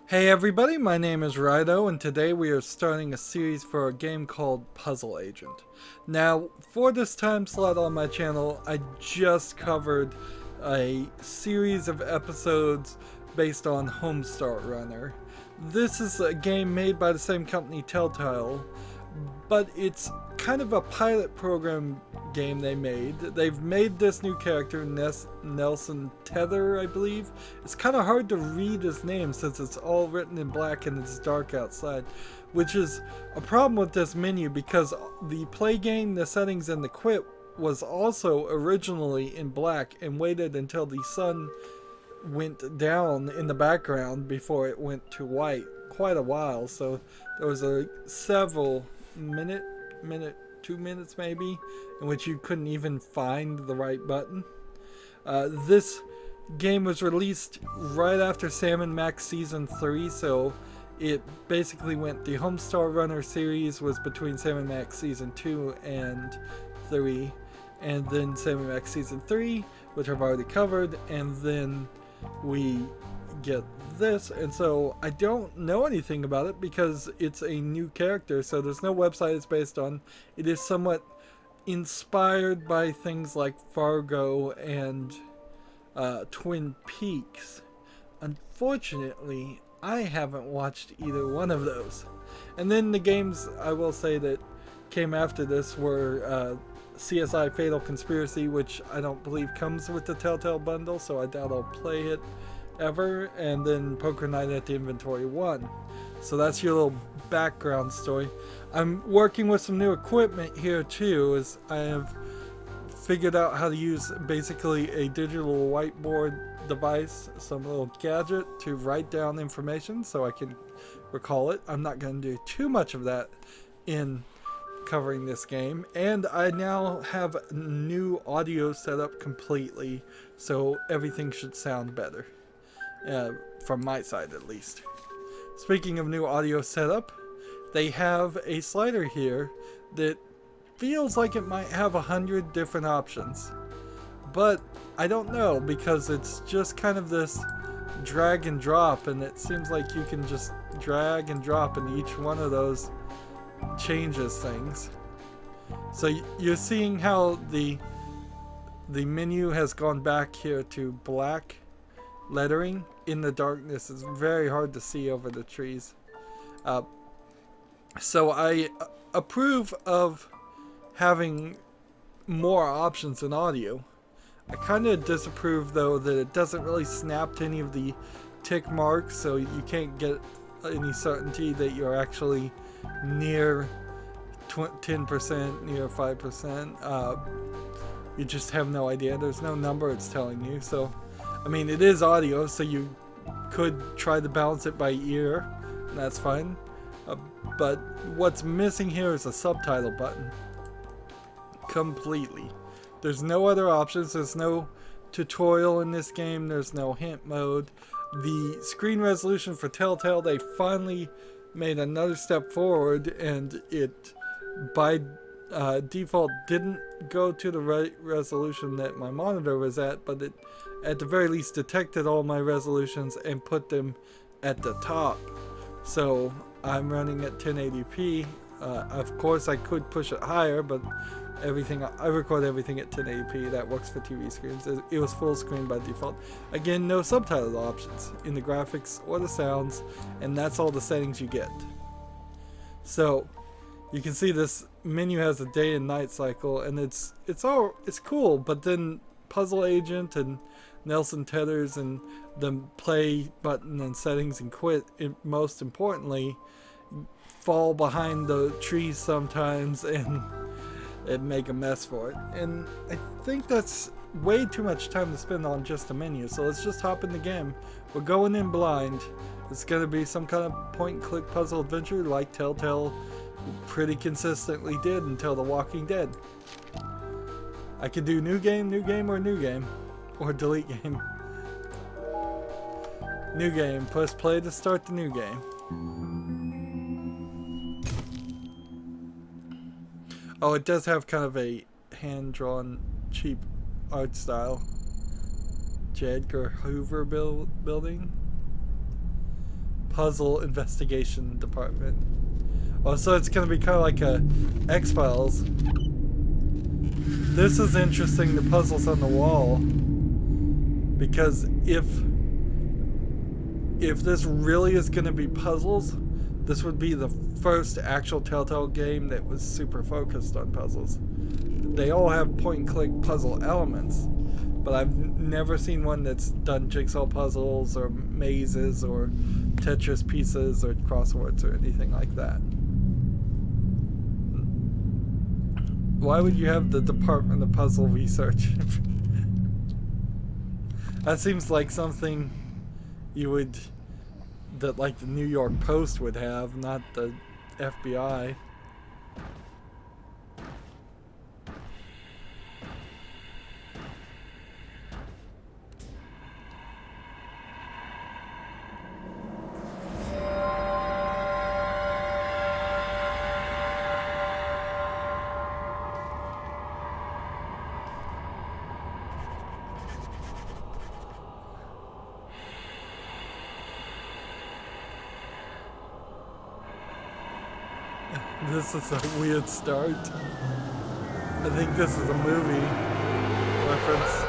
Hey everybody, my name is Rydo, and today we are starting a series for a game called Puzzle Agent. Now, for this time slot on my channel, I just covered a series of episodes based on Homestar Runner. This is a game made by the same company, Telltale, but it's kind of a pilot program game they made. They've made this new character, Nelson Tether, I believe. It's kind of hard to read his name since it's all written in black and it's dark outside, which is a problem with this menu because the play game, the settings, and the quit was also originally in black and waited until the sun went down in the background before it went to white quite a while. So there was a several minute 2 minutes maybe in which you couldn't even find the right button. This game was released right after Sam and Max season 3, so it basically went, the Homestar Runner series was between Sam and Max season 2 and 3, and then Sam and Max season 3, which I've already covered, and then we get this. And so I don't know anything about it because it's a new character, so there's no website it's based on. It is somewhat inspired by things like Fargo and Twin Peaks. Unfortunately, I haven't watched either one of those. And then the games I will say that came after this were CSI Fatal Conspiracy, which I don't believe comes with the Telltale bundle, so I doubt I'll play it ever, and then Poker Night at the Inventory 1. So that's your little background story. I'm working with some new equipment here too, as I have figured out how to use basically a digital whiteboard device, some little gadget to write down information so I can recall it. I'm not going to do too much of that in covering this game, and I now have new audio set up completely, so everything should sound better. From my side at least. Speaking of new audio setup, they have a slider here that feels like it might have 100 different options, but I don't know because it's just kind of this drag and drop, and it seems like you can just drag and drop and each one of those changes things. So you're seeing how the menu has gone back here to black lettering in the darkness. Is very hard to see over the trees. So I approve of having more options in audio. I kind of disapprove though that it doesn't really snap to any of the tick marks, so you can't get any certainty that you're actually near 10%, near 5%. You just have no idea. There's no number it's telling you. So I mean, it is audio, so you could try to balance it by ear, and that's fine. But what's missing here is a subtitle button. Completely. There's no other options. There's no tutorial in this game. There's no hint mode. The screen resolution for Telltale, they finally made another step forward, and it, by default, didn't go to the right resolution that my monitor was at, but it at the very least detected all my resolutions and put them at the top. So I'm running at 1080p. Of course I could push it higher, but I record everything at 1080p. That works for TV screens. It was full screen by default. Again, no subtitle options in the graphics or the sounds, and that's all the settings you get. So you can see this menu has a day and night cycle, and it's cool, but then Puzzle Agent and Nelson Tethers and the play button and settings and quit, most importantly, fall behind the trees sometimes and make a mess for it. And I think that's way too much time to spend on just a menu, so let's just hop in the game. We're going in blind. It's going to be some kind of point-and-click puzzle adventure like Telltale pretty consistently did until The Walking Dead. I could do new game, or new game. Or delete game. New game. Press play to start the new game. Oh, it does have kind of a hand-drawn, cheap art style. J. Edgar Hoover building. puzzle investigation department. Oh, so it's gonna be kind of like a X-Files. This is interesting, the puzzles on the wall, because if this really is gonna be puzzles, this would be the first actual Telltale game that was super focused on puzzles. They all have point-and-click puzzle elements, but I've never seen one that's done jigsaw puzzles or mazes or Tetris pieces or crosswords or anything like that. Why would you have the Department of Puzzle Research? That seems like something you would, that like the New York Post would have, not the FBI. This is a weird start. I think this is a movie reference.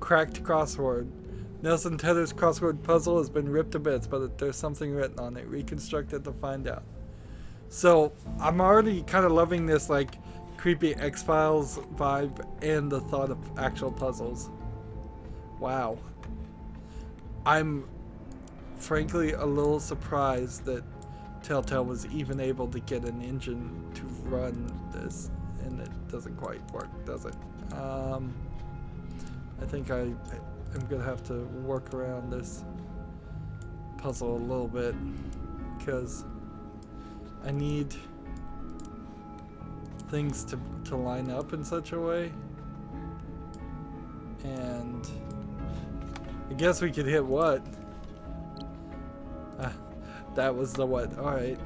Cracked crossword. Nelson Tethers' crossword puzzle has been ripped to bits, but there's something written on it. Reconstruct it to find out. So I'm already kind of loving this like creepy X-Files vibe and the thought of actual puzzles. Wow. I'm frankly a little surprised that Telltale was even able to get an engine to run this, and it doesn't quite work, does it? I think I'm gonna have to work around this puzzle a little bit because I need things to line up in such a way, and I guess we could hit what? That was the what? Alright.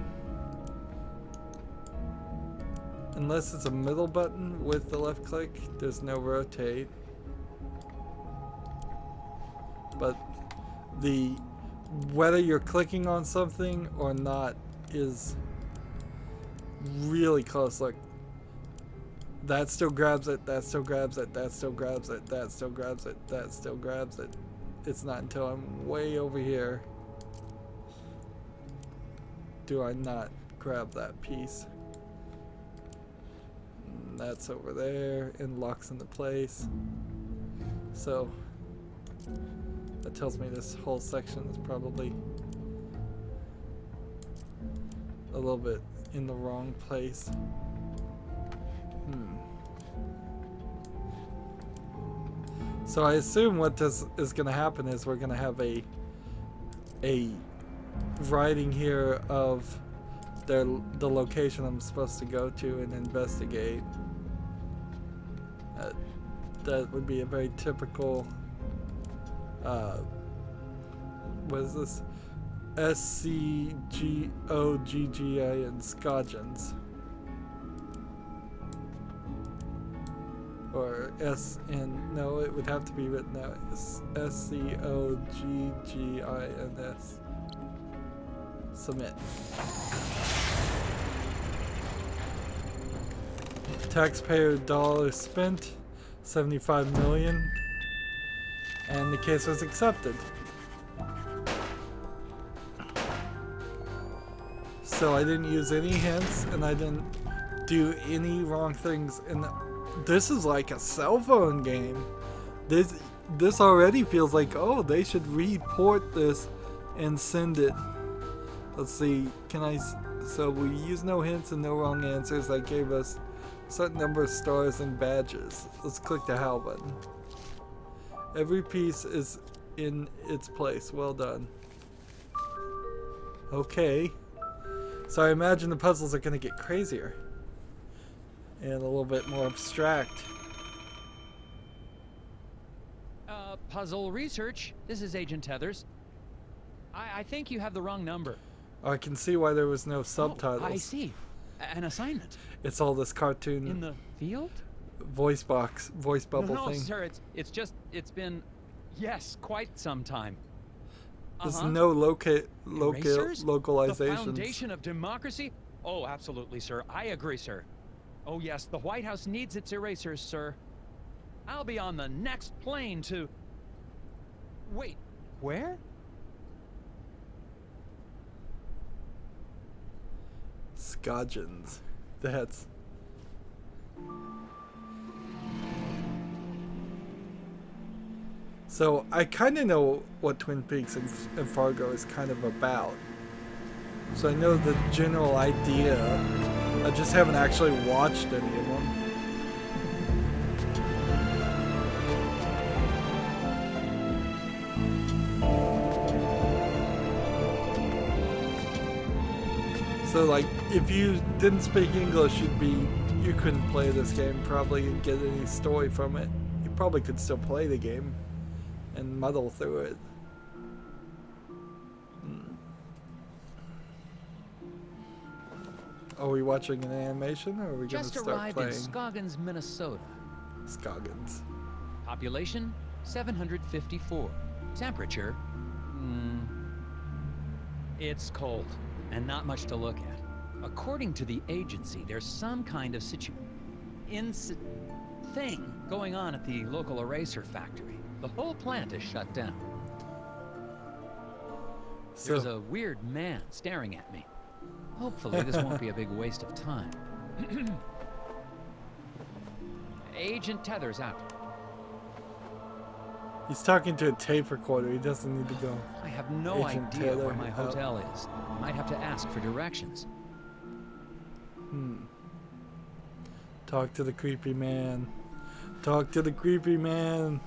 Unless it's a middle button with the left click, there's no rotate. But the whether you're clicking on something or not is really close. Look. That still grabs it, that still grabs it, that still grabs it, that still grabs it, that still grabs it. It's not until I'm way over here do I not grab that piece. And that's over there and locks into place. So that tells me this whole section is probably a little bit in the wrong place. So I assume what this is going to happen is we're going to have a writing here of the location I'm supposed to go to and investigate. That would be a very typical what is this? SCGOGGA and Scoggins. Or no, it would have to be written out SCOGGINS. Submit. Taxpayer dollars spent, 75 million, and the case was accepted. So I didn't use any hints, and I didn't do any wrong things. And this is like a cell phone game. This already feels like, oh, they should report this and send it. Let's see, so we use no hints and no wrong answers. That gave us a certain number of stars and badges. Let's click the HAL button. Every piece is in its place. Well done. Okay. So I imagine the puzzles are going to get crazier. And a little bit more abstract. Puzzle research. This is Agent Tethers. I think you have the wrong number. Oh, I can see why there was no Oh, subtitles. I see. An assignment. It's all this cartoon In the field? voice bubble No, thing. sir, it's been, yes, quite some time. There's no Erasers? The localizations. foundation of democracy? Oh, absolutely, sir. I agree, sir. Oh, yes, the White House needs its erasers, sir. I'll be on the next plane to... Wait, where? Scoggins. That's... So, I kind of know what Twin Peaks and Fargo is kind of about. So I know the general idea. I just haven't actually watched any of them. So like, if you didn't speak English, you couldn't play this game probably and get any story from it. You probably could still play the game and muddle through it. Are we watching an animation, or are we going to start Just arrived playing? in Scoggins, Minnesota. Scoggins. Population 754. Temperature? It's cold and not much to look at. According to the agency, there's some kind of thing going on at the local eraser factory. The whole plant is shut down. There's a weird man staring at me. Hopefully this won't be a big waste of time. Agent Tethers out. He's talking to a tape recorder. He doesn't need to go. I have no Agent idea Tether where my out. hotel is. I might have to ask for directions. Talk to the creepy man. Talk to the creepy man.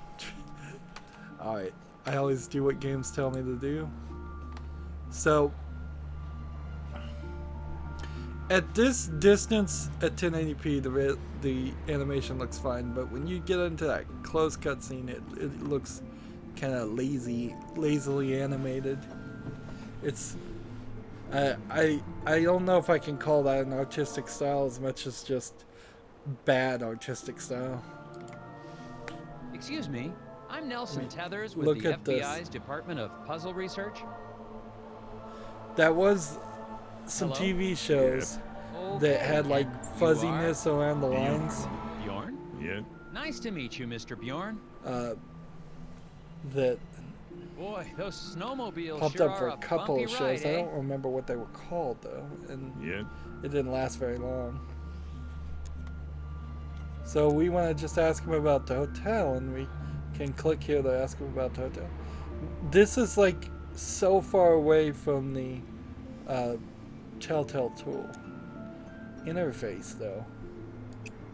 Alright. I always do what games tell me to do. So, at this distance, at 1080p, the animation looks fine, but when you get into that close cutscene, it looks kind of lazily animated. It's, I don't know if I can call that an artistic style as much as just bad artistic style. Excuse me, I'm Nelson Tethers with look the at this. FBI's Department of Puzzle Research. That was some Hello? TV shows that had like and you fuzziness around the lines. Bjorn? Yeah. Nice to meet you, Mr. Bjorn. That Boy, those snowmobiles popped sure up for are a couple bumpy of shows. ride, I eh? don't remember what they were called though, and Yeah. it didn't last very long. So we want to just ask him about the hotel, and we can click here to ask him about the hotel. This is like so far away from the Telltale tool interface, though.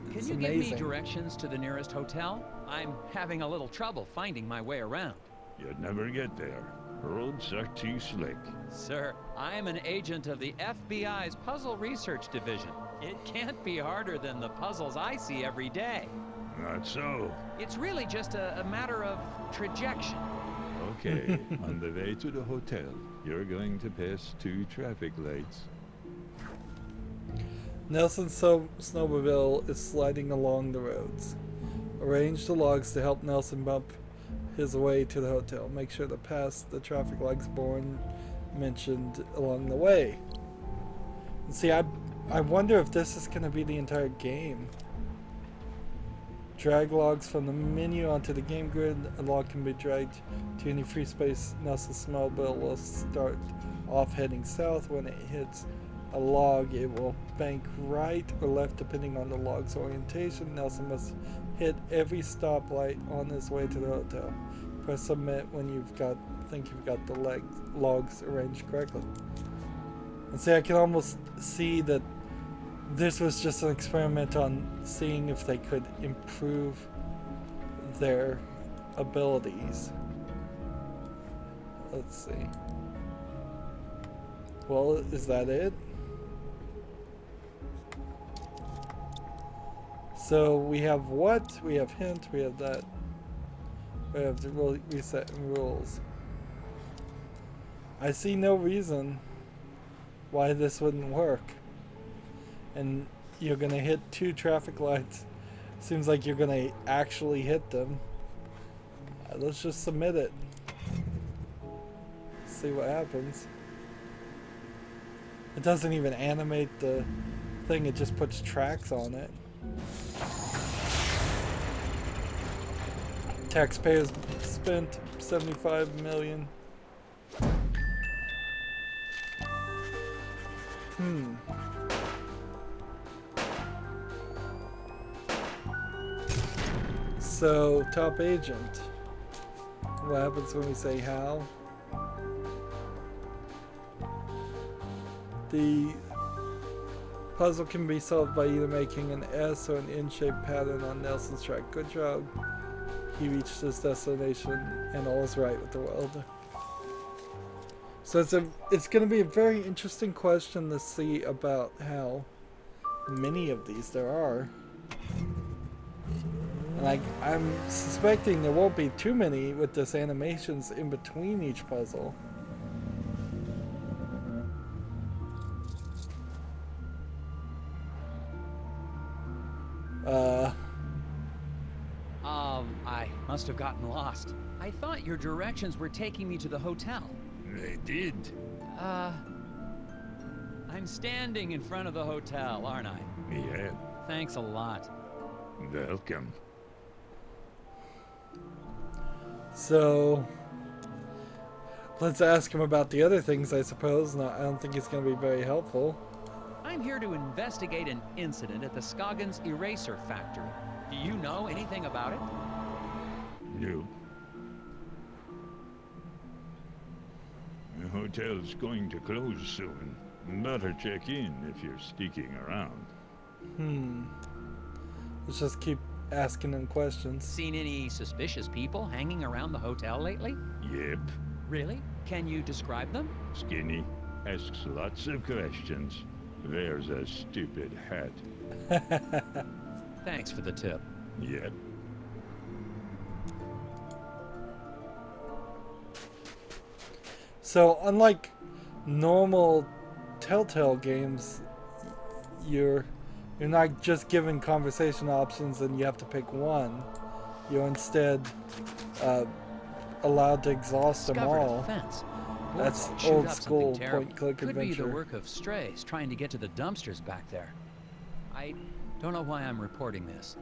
Can It's you give amazing. me directions to the nearest hotel? I'm having a little trouble finding my way around. You'd never get there. Roads are too slick. Sir, I'm an agent of the FBI's Puzzle Research Division. It can't be harder than the puzzles I see every day. Not so. It's really just a matter of trajection. Okay, on the way to the hotel, you're going to pass 2 traffic lights. Nelson's snowmobile is sliding along the roads. Arrange the logs to help Nelson bump his way to the hotel. Make sure to pass the traffic lights Bourne mentioned along the way. And see, I wonder if this is going to be the entire game. Drag logs from the menu onto the game grid. A log can be dragged to any free space. Nelson's snowmobile will start off heading south. When it hits a log, it will bank right or left depending on the log's orientation. Nelson must hit every stoplight on his way to the hotel. Press submit when think you've got the logs arranged correctly. And see, I can almost see that this was just an experiment on seeing if they could improve their abilities. Let's see. Well, is that it? So we have what? We have hint, we have that. We have the reset and rules. I see no reason why this wouldn't work. And you're gonna hit 2 traffic lights. Seems like you're gonna actually hit them. Let's just submit it. See what happens. It doesn't even animate the thing, it just puts tracks on it. Taxpayers spent 75 million. So, top agent. What happens when we say how? The puzzle can be solved by either making an S or an N-shaped pattern on Nelson's track. Good job. He reached his destination and all is right with the world. So it's going to be a very interesting question to see about how many of these there are. And I'm suspecting there won't be too many with this animations in between each puzzle. I must have gotten lost. I thought your directions were taking me to the hotel. They did. I'm standing in front of the hotel, aren't I? Yeah. Thanks a lot. Welcome. So let's ask him about the other things, I suppose. No, I don't think it's going to be very helpful. I'm here to investigate an incident at the Scoggins eraser factory. Do you know anything about it? No. The hotel's going to close soon. Better check in if you're sticking around. Let's just keep asking him questions. Seen any suspicious people hanging around the hotel lately? Yep. Really? Can you describe them? Skinny. Asks lots of questions. Wears a stupid hat. Thanks for the tip. Yep. So unlike normal Telltale games, you're not just given conversation options and you have to pick one. You're instead allowed to exhaust them all. That's old school point-click adventure. Could be the work of strays trying to get to the dumpsters back there. I don't know why I'm reporting this.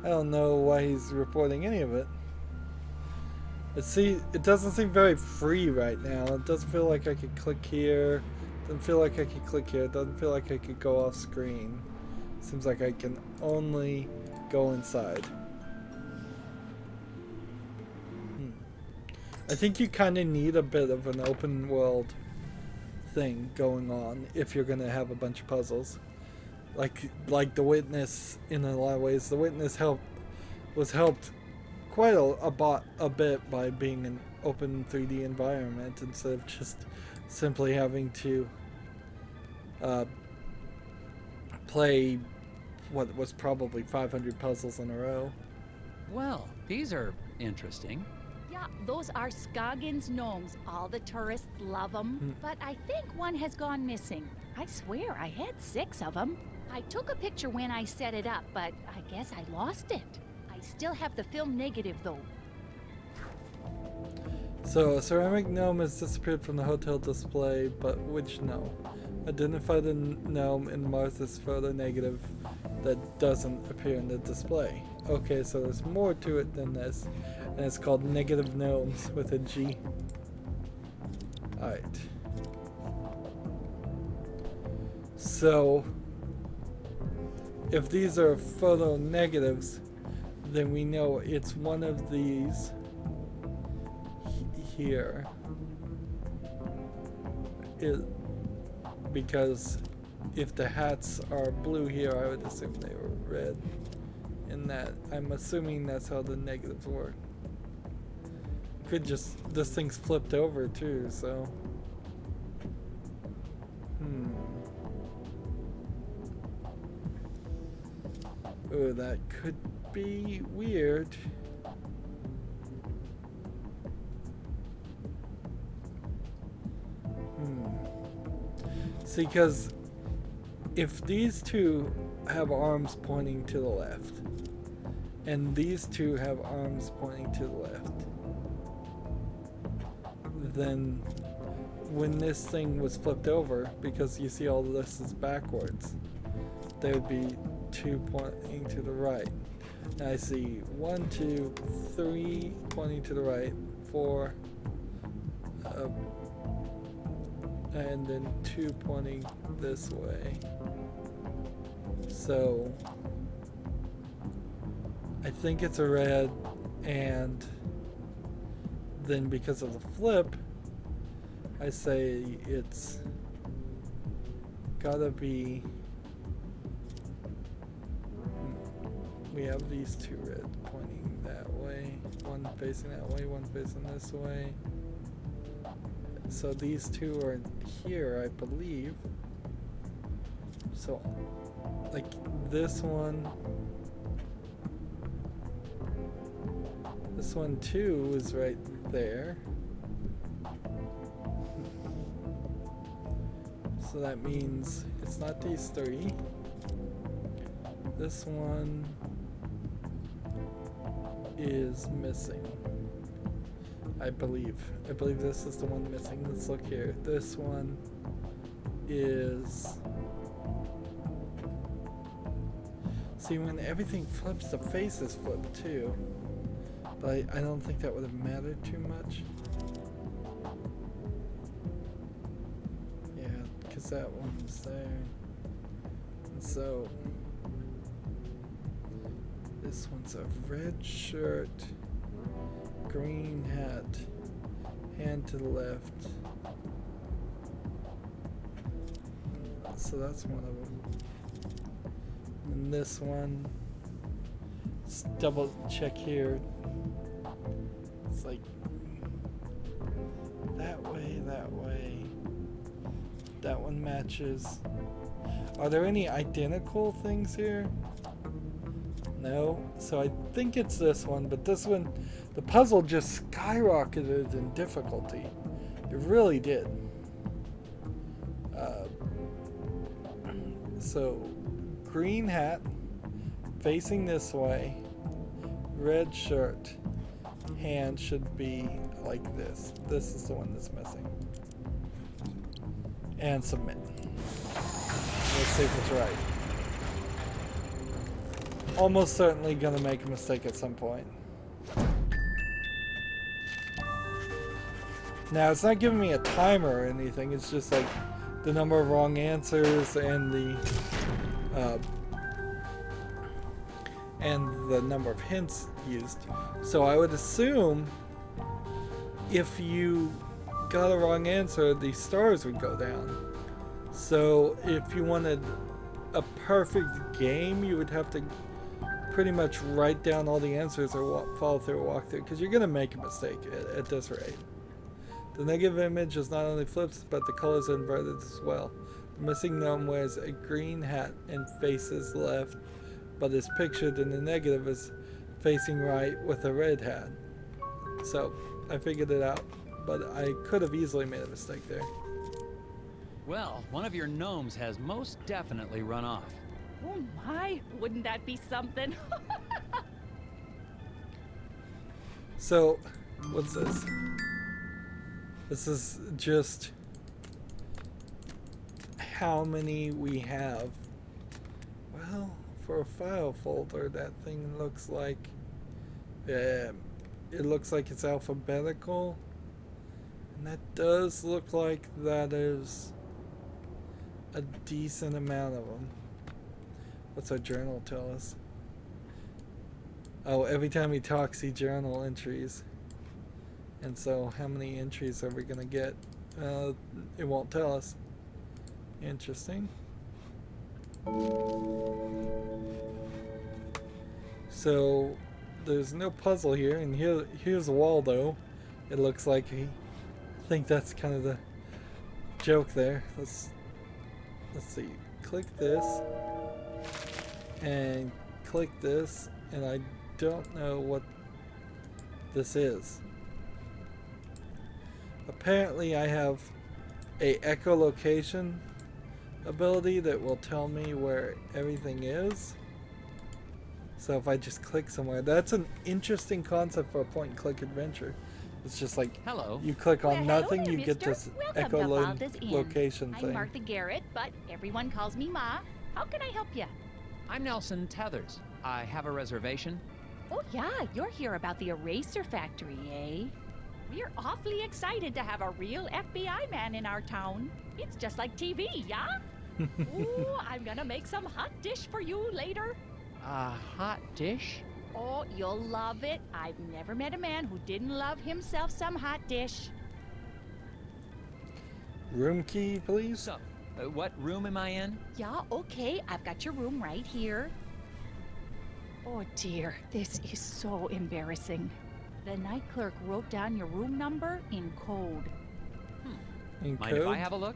I don't know why he's reporting any of it. It doesn't seem very free right now. It doesn't feel like I could click here. It doesn't feel like I could click here. It doesn't feel like I could go off screen. It seems like I can only go inside. I think you kind of need a bit of an open world thing going on if you're going to have a bunch of puzzles. Like The Witness, in a lot of ways. The Witness was helped quite a bit by being an open 3D environment instead of just simply having to play what was probably 500 puzzles in a row. Well, these are interesting. Yeah, those are Scoggins gnomes. All the tourists love them. But I think one has gone missing. I swear I had 6 of them. I took a picture when I set it up, but I guess I lost it. I still have the film negative though. So, a ceramic gnome has disappeared from the hotel display, but which gnome? Identify the gnome in Martha's photo negative that doesn't appear in the display. Okay, so there's more to it than this, and it's called Negative Gnomes with a G. Alright. So, if these are photo negatives, then we know it's one of these here. Because if the hats are blue here, I would assume they were red. In that, I'm assuming that's how the negatives work. Could just, this thing's flipped over too, so. Oh, that could be weird. See, because if these two have arms pointing to the left, and these two have arms pointing to the left, then when this thing was flipped over, because you see all of this is backwards, there would be two pointing to the right. Now I see 1, 2, 3 pointing to the right, 4, and then 2 pointing this way. So I think it's a red, and then because of the flip, I say it's gotta be. We have these two red pointing that way, one facing that way, one facing this way. So these two are here, I believe. So, like this one too is right there. So that means it's not these three. This one is missing. I believe this is the one missing. Let's look here. This one is... See, when everything flips, the faces flip too. But I don't think that would have mattered too much. Yeah, because that one's there. And so... this one's a red shirt, green hat, hand to the left. So that's one of them. And this one, let's double check here. It's like that way, that way. That one matches. Are there any identical things here? No, so I think it's this one, but this one, the puzzle just skyrocketed in difficulty. It really did. So, green hat, facing this way, red shirt, hand should be like this. This is the one that's missing. And submit. Let's see if it's right. Almost certainly gonna make a mistake at some point. Now it's not giving me a timer or anything, it's just like the number of wrong answers and the number of hints used. So I would assume if you got a wrong answer, the stars would go down. So if you wanted a perfect game, you would have to pretty much write down all the answers or follow through or walk through, because you're going to make a mistake at this rate. The negative image is not only flips, but the colors are inverted as well. The missing gnome wears a green hat and faces left, but is pictured in the negative as facing right with a red hat. So I figured it out, but I could have easily made a mistake there. Well, one of your gnomes has most definitely run off. Oh my, wouldn't that be something? So, what's this? This is just how many we have. Well, for a file folder, that thing looks like it looks like it's alphabetical, and that does look like that is a decent amount of them. What's our journal tell us? Oh, every time he talks, he journal entries. And so, how many entries are we going to get? It won't tell us. Interesting. So, there's no puzzle here, and here's Waldo. It looks like I think that's kind of the joke there. Let's see. Click this. And click this, and I don't know what this is. Apparently I have a echolocation ability that will tell me where everything is. So if I just click somewhere, that's an interesting concept for a point-and-click adventure. It's just like Hello. you click on Well, hello nothing, there, you get mister. this Welcome to echolocation Baldur's Inn. location I'm thing. Martha Garrett, but everyone calls me Ma. How can I help you? I'm Nelson Tethers. I have a reservation. Oh yeah, you're here about the eraser factory, eh? We're awfully excited to have a real FBI man in our town. It's just like TV, yeah? Ooh, I'm gonna make some hot dish for you later. A hot dish? Oh, you'll love it. I've never met a man who didn't love himself some hot dish. Room key, please. So, what room am I in? Yeah, okay, I've got your room right here. Oh dear, this is so embarrassing. The night clerk wrote down your room number in code. In Mind if I code? have a look?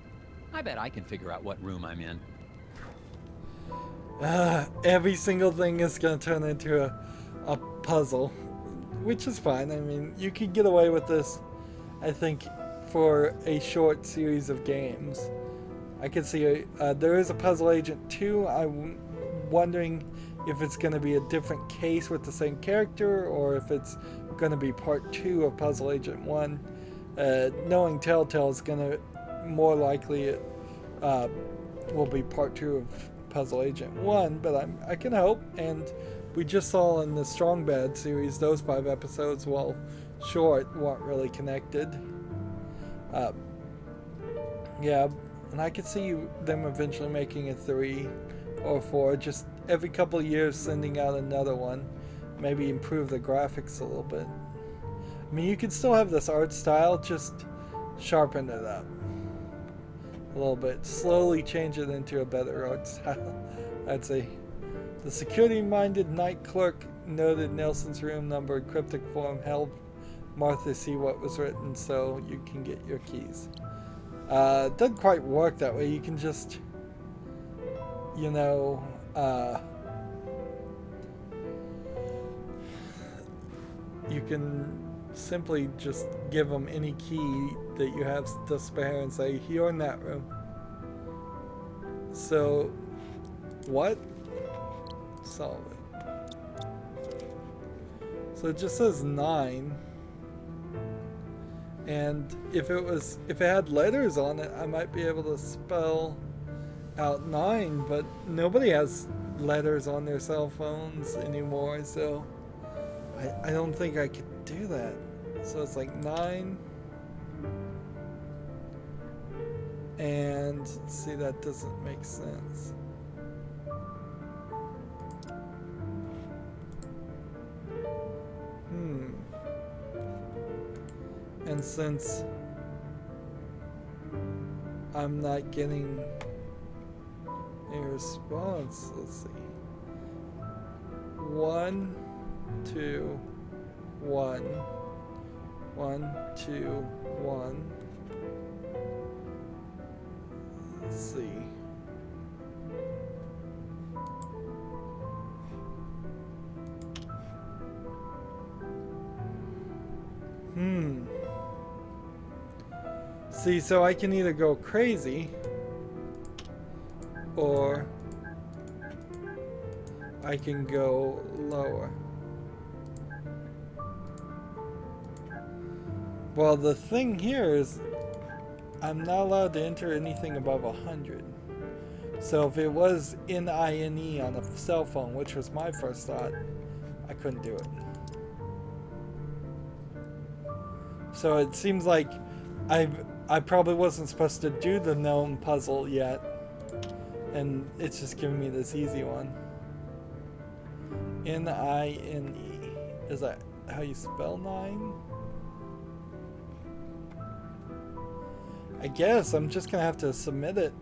I bet I can figure out what room I'm in. Every single thing is going to turn into a puzzle, which is fine. I mean, you could get away with this, I think, for a short series of games. I could see there is a Puzzle Agent 2. I'm wondering if it's going to be a different case with the same character, or if it's going to be part 2 of Puzzle Agent 1. Knowing Telltale is going to more likely will be part 2 of Puzzle Agent 1, but I can hope. And we just saw in the Strong Bad series, those 5 episodes, while short, weren't really connected. Yeah, and I could see them eventually making a 3 or 4, just every couple of years sending out another one. Maybe improve the graphics a little bit. I mean, you could still have this art style, just sharpen it up a little bit. Slowly change it into a better art style, I'd say. The security-minded night clerk noted Nelson's room number in cryptic form, helped Martha see what was written so you can get your keys. It doesn't quite work that way. You can just, you know, you can simply just give them any key that you have to spare and say, you're in that room. So, what? Solve it. So it just says 9. And if it had letters on it, I might be able to spell out 9, but nobody has letters on their cell phones anymore, so I don't think I could do that. So it's like 9. And see, that doesn't make sense. And since I'm not getting a response, let's see. 1, 2, 1. 1, 2, 1. Let's see. See, so I can either go crazy or I can go lower. Well, the thing here is I'm not allowed to enter anything above 100. So if it was NINE on a cell phone, which was my first thought, I couldn't do it. So it seems like I probably wasn't supposed to do the gnome puzzle yet, and it's just giving me this easy one. NINE. Is that how you spell 9? I guess I'm just gonna have to submit it.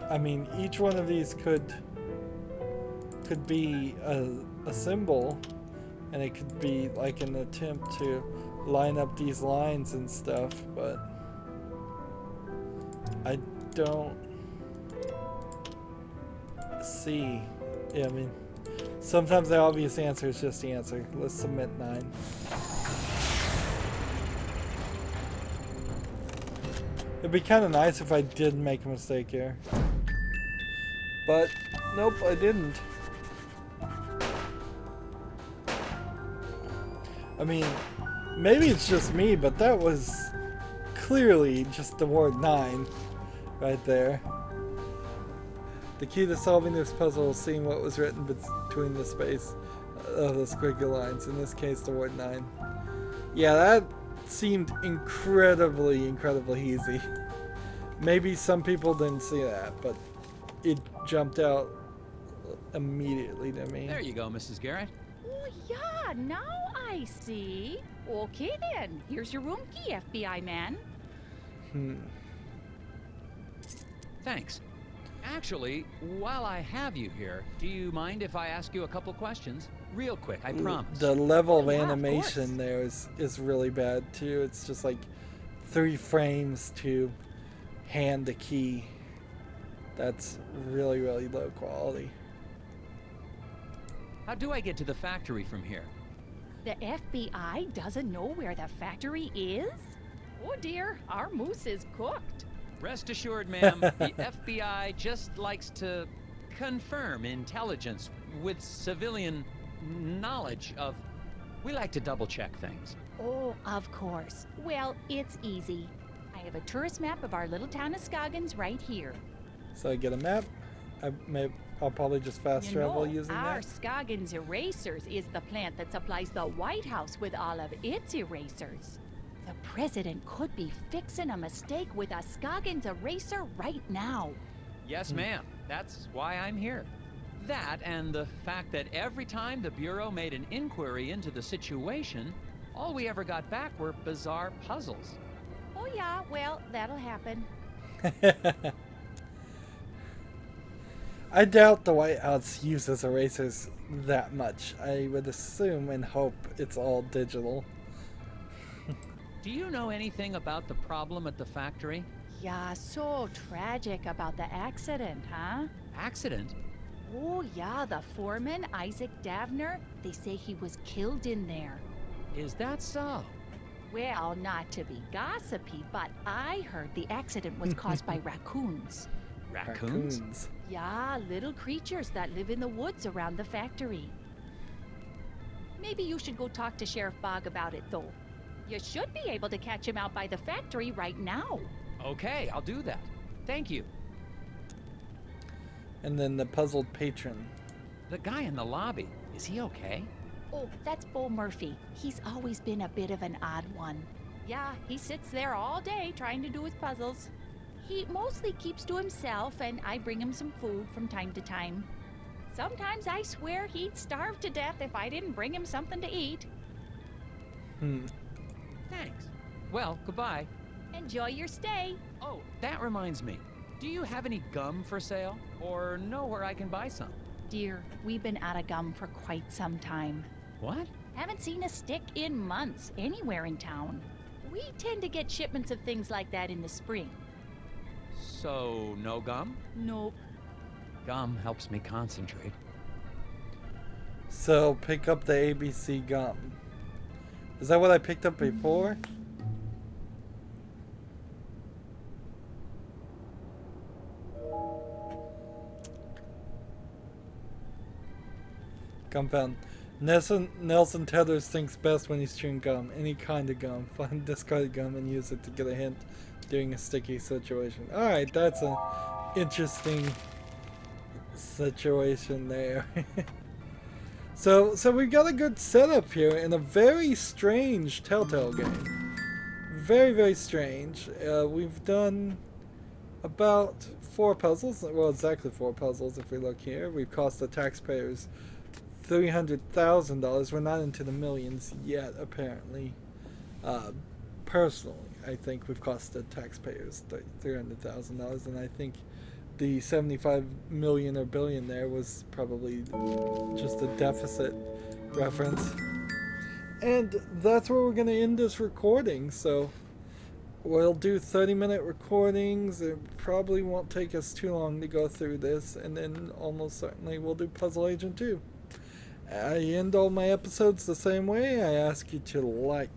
I mean, each one of these could be a symbol, and it could be like an attempt to line up these lines and stuff, but I don't see. Yeah, I mean, sometimes the obvious answer is just the answer. Let's submit 9. It'd be kind of nice if I did make a mistake here. But, nope, I didn't. I mean, maybe it's just me, but that was clearly just the word 9 right there. The key to solving this puzzle is seeing what was written between the space of the squiggly lines. In this case, the word 9. Yeah, that seemed incredibly easy. Maybe some people didn't see that, but it jumped out immediately to me. There you go, Mrs. Garrett. Oh, yeah, now I see. Okay, then. Here's your room key, FBI man. Thanks. Actually, while I have you here, do you mind if I ask you a couple questions? Real quick, I promise. The level of Yeah, of animation course. there is really bad too. It's just like 3 frames to hand the key. That's really low quality. How do I get to the factory from here? The FBI doesn't know where the factory is? Oh dear, our moose is cooked. Rest assured, ma'am, the FBI just likes to confirm intelligence with civilian knowledge of... We like to double-check things. Oh, of course. Well, it's easy. I have a tourist map of our little town of Scoggins right here. So I get a map. I'll probably just fast travel using our that. Scoggins erasers is the plant that supplies the White House with all of its erasers. The president could be fixing a mistake with a Scoggins eraser right now. Yes, ma'am. That's why I'm here. That and the fact that every time the Bureau made an inquiry into the situation, all we ever got back were bizarre puzzles. Oh yeah, well, that'll happen. I doubt the White House uses erasers that much. I would assume and hope it's all digital. Do you know anything about the problem at the factory? Yeah, so tragic about the accident, huh? Accident? Oh yeah, the foreman, Isaac Davner, they say he was killed in there. Is that so? Well, not to be gossipy, but I heard the accident was caused by raccoons. Raccoons? Yeah, little creatures that live in the woods around the factory. Maybe you should go talk to Sheriff Bog about it, though. You should be able to catch him out by the factory right now. Okay, I'll do that. Thank you. And then the puzzled patron. The guy in the lobby, is he okay? Oh, that's Bo Murphy. He's always been a bit of an odd one. Yeah, he sits there all day trying to do his puzzles. He mostly keeps to himself, and I bring him some food from time to time. Sometimes I swear he'd starve to death if I didn't bring him something to eat. Thanks. Well, goodbye. Enjoy your stay. Oh, that reminds me. Do you have any gum for sale? Or know where I can buy some? Dear, we've been out of gum for quite some time. What? Haven't seen a stick in months anywhere in town. We tend to get shipments of things like that in the spring. So, no gum? Nope. Gum helps me concentrate. So pick up the ABC gum. Is that what I picked up before? Gum found. Nelson Tethers thinks best when he's chewing gum. Any kind of gum. Find discarded gum and use it to get a hint during a sticky situation. Alright, that's an interesting situation there. So we've got a good setup here in a very strange Telltale game. Very strange. We've done about 4 puzzles. Well, exactly 4 puzzles if we look here. We've cost the taxpayers $300,000. We're not into the millions yet, apparently. Personally, I think we've cost the taxpayers $300,000, and I think the 75 million or billion there was probably just a deficit reference. And that's where we're going to end this recording. So we'll do 30-minute recordings. It probably won't take us too long to go through this, and then almost certainly we'll do Puzzle Agent 2. I end all my episodes the same way. I ask you to like,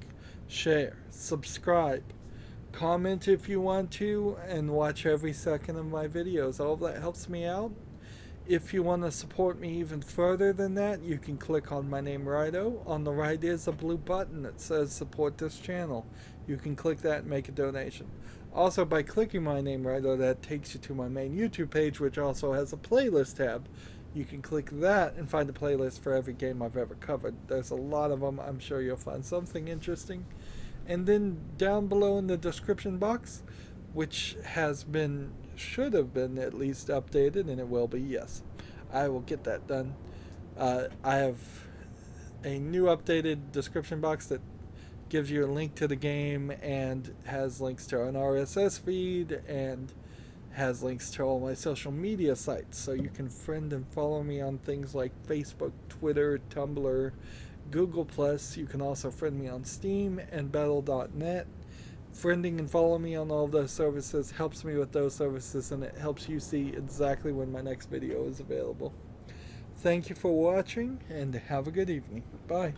share, subscribe, Comment if you want to, and watch every second of my videos. All of that helps me out. If you want to support me even further than that, you can click on my name, Rydo. On the right is a blue button that says support this channel. You can click that and make a donation. Also, by clicking my name, Rydo, that takes you to my main YouTube page, which also has a playlist tab. You can click that and find a playlist for every game I've ever covered. There's a lot of them. I'm sure you'll find something interesting. And then down below in the description box, which should have been at least updated, and it will be, yes. I will get that done. I have a new updated description box that gives you a link to the game and has links to an RSS feed and has links to all my social media sites, so you can friend and follow me on things like Facebook, Twitter, Tumblr, Google+. You can also friend me on Steam and Battle.net. Friending and following me on all of those services helps me with those services, and it helps you see exactly when my next video is available. Thank you for watching, and have a good evening. Bye.